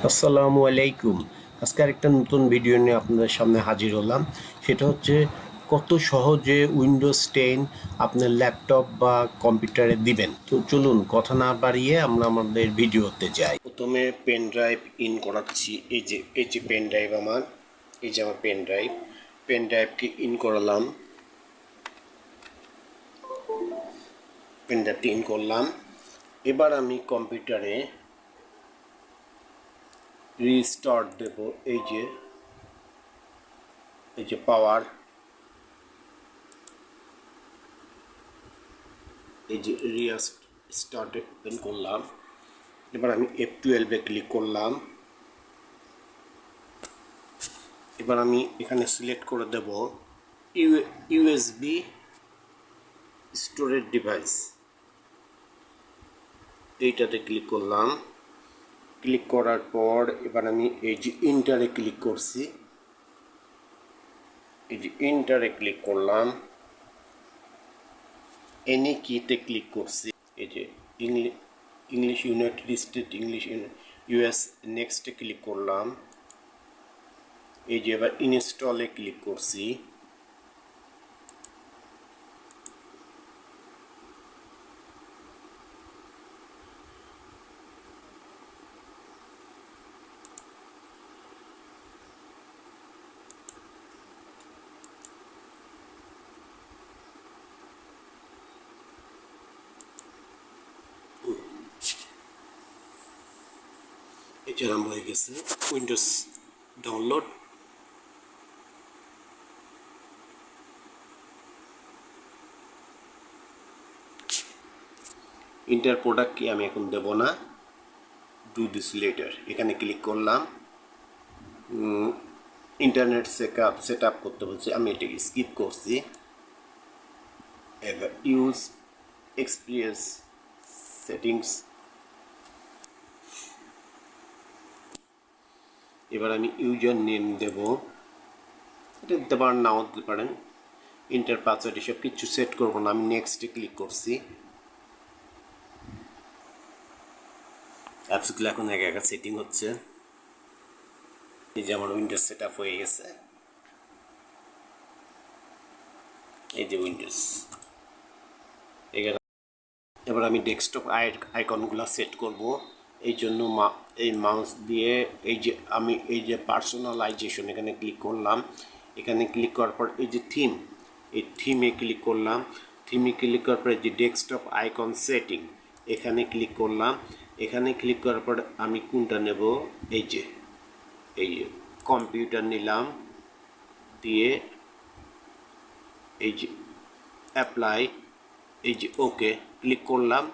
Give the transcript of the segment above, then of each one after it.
আসসালামু আলাইকুম। আজকে আরেকটা নতুন ভিডিও নিয়ে আপনাদের সামনে হাজির হলাম। সেটা হচ্ছে কত সহজে উইন্ডোজ 10 আপনার ল্যাপটপ বা কম্পিউটারে দিবেন। তো চলুন কথা না বাড়িয়ে আমরা আমাদের ভিডিওতে যাই। প্রথমে পেন ড্রাইভ ইন করাচ্ছি। এই যে পেন ড্রাইভ আমার, এই যে আমার পেন ড্রাইভকে ইন করালাম। পেন ড্রাইভটি ইন করলাম। এবার আমি কম্পিউটারে রিস্টার্ট দেব। এই যে পাওয়ার, এই যে স্টার্টে ওপেন করলাম। এবার আমি F12 ক্লিক করলাম। এবার আমি এখানে সিলেক্ট করে দেব ইউএসবি স্টোরেজ ডিভাইস, এইটাতে ক্লিক করলাম। ক্লিক করার পর এবার আমি এই যে ইন্টারে ক্লিক করছি। এই যে ইন্টারে ক্লিক করলাম, এনি কিতে ক্লিক করছি। এই যে English United state, English US, নেক্সটে ক্লিক করলাম। এই যে এবার ইনস্টলে ক্লিক করছি। এই যে আরম্ভ হয়ে গেছে উইন্ডোজ ডাউনলোড। ইন্টার প্রোডাক্ট কি আমি এখন দেব না, ডু দিস লেটার। এখানে ক্লিক করলাম। ইন্টারনেট সেট আপ করতে বলছে, আমি এটাকে স্কিপ করছি। এবার ইউজ এক্সপিরিয়েন্স সেটিংস, এবার আমি ইউজার নেম দেব। এটা দিতে পারেন, নাও দিতে পারেন। ইন্টার পাসওয়ার্ড এসব কিছু সেট করবো না, আমি নেক্সটে ক্লিক করছি। অ্যাপসগুলো এখন একা একা সেটিং হচ্ছে। এই যে আমার উইন্ডোজ সেট আপ হয়ে গেছে। এই যে উইন্ডোজ, এবার আমি ডেস্কটপ আইকনগুলো সেট করব। এই জন্য এই মাউস দিয়ে এই যে পার্সোনালাইজেশন, এখানে ক্লিক করলাম। এখানে ক্লিক করার পর এই যে থিম, এই থিমে ক্লিক করলাম। থিমে ক্লিক করার পর এই যে ডেস্কটপ আইকন সেটিং, এখানে ক্লিক করলাম। এখানে ক্লিক করার পর আমি কোনটা নেব, এই যে কম্পিউটার নিলাম, দিয়ে এই যে অ্যাপ্লাই, এই যে ওকে ক্লিক করলাম।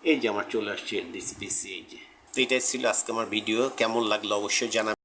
এই যে আমার চলে আসছে দিস পিসি। এই যে এইটাই ছিল আজকে আমার ভিডিও। কেমন লাগলো অবশ্যই জানাবেন।